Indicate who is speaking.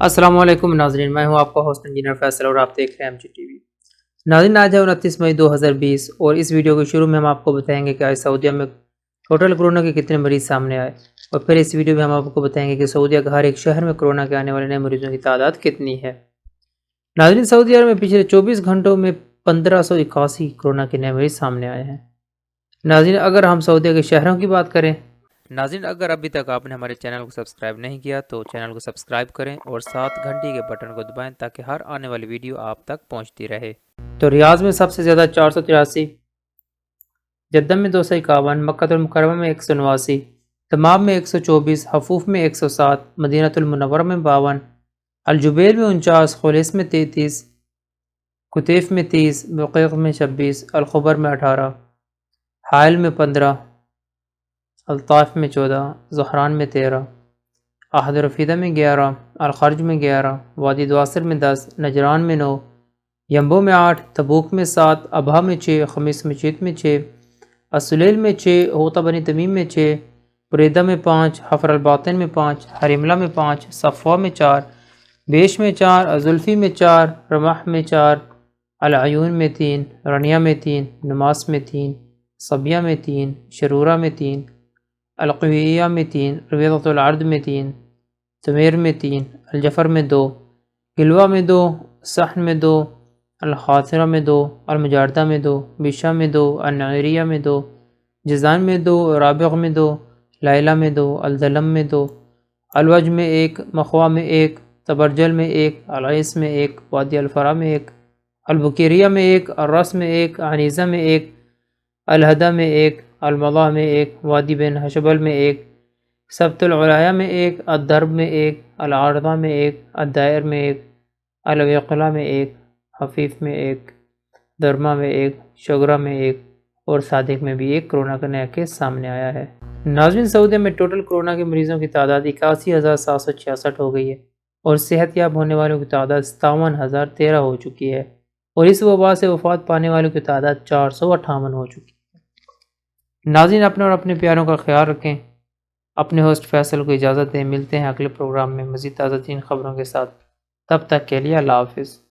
Speaker 1: السلام علیکم ناظرین، میں ہوں آپ کا ہوسٹ انجینئر فیصل اور آپ دیکھ رہے ہیں MG TV۔ ناظرین، آج ہے 29 مئی 2020 اور اس ویڈیو کے شروع میں ہم آپ کو بتائیں گے کہ آج سعودیہ میں ٹوٹل کرونا کے کتنے مریض سامنے آئے، اور پھر اس ویڈیو میں ہم آپ کو بتائیں گے کہ سعودیہ کا ہر ایک شہر میں کرونا کے آنے والے نئے مریضوں کی تعداد کتنی ہے۔ ناظرین، سعودی عرب میں پچھلے 24 گھنٹوں میں 1581 کرونا کے نئے مریض سامنے آئے ہیں۔ ناظرین، اگر ہم سعودیہ کے شہروں کی بات کریں، ناظرین اگر ابھی تک آپ نے ہمارے چینل کو سبسکرائب نہیں کیا تو چینل کو سبسکرائب کریں اور ساتھ گھنٹی کے بٹن کو دبائیں تاکہ ہر آنے والی ویڈیو آپ تک پہنچتی رہے۔ تو ریاض میں سب سے زیادہ 483، جدہ میں 251، مکہ المکرمہ میں 189، دمام میں 124، حفوف میں 107، مدینہ المنورہ میں 52، الجبیل میں 49، خلیس میں 33، کتیف میں 30، بقیق میں 26، الخبر میں 18، حائل میں 15، الطائف میں 14، زہران میں 13، احد رفیدہ میں 11، الخرج میں 11، وادی دواسر میں 10، نجران میں 9، ینبو میں 8، تبوک میں 7، ابہا میں 6، خمیس مشیط میں 6، السلیل میں 6، غوطہ بنی تمیم میں 6، بریدہ میں 5، حفر الباطن میں 5، حریملہ میں 5، صفوہ میں 4، بیش میں 4، زلفی میں 4، رمح میں 4، العیون میں 3، رنیہ میں 3، نماس میں 3، صبیہ میں 3، شرورہ میں 3، القویہ میں 3، رویضۃ العرض میں 3، سمیر میں 3، الجفر میں 2، گلوہ میں 2، صحن میں 2، الخاصرہ میں 2، المجاردہ میں 2، بشہ میں 2، النعیریہ میں 2، جزان میں 2، رابغ میں 2، لائلہ میں 2، الدلم میں 2، الوج میں 1، مخوا میں 1، تبرجل میں 1، العیس میں 1، وادی الفرا میں 1، البکیریہ میں 1، الرس میں 1، عنیزہ میں 1، الہدہ میں 1، المضا میں 1، وادی بن حشبل میں 1، سبت العلیہ میں 1، الدرب میں 1، العارضہ میں 1، الدائر میں 1، الویقلہ میں 1، حفیف میں 1، درما میں 1، شگرہ میں 1 اور صادق میں بھی 1 کرونا کا نیا کیس سامنے آیا ہے۔ ناظرین، سعودیہ میں ٹوٹل کرونا کے مریضوں کی تعداد 81,766 ہو گئی ہے اور صحت یاب ہونے والوں کی تعداد 57,013 ہو چکی ہے، اور اس وبا سے وفات پانے والوں کی تعداد 458 ہو چکی ہے۔ ناظرین، اپنے اور اپنے پیاروں کا خیال رکھیں۔ اپنے ہوسٹ فیصل کو اجازت دیں، ملتے ہیں اگلے پروگرام میں مزید تازہ ترین خبروں کے ساتھ۔ تب تک کے لیے اللہ حافظ۔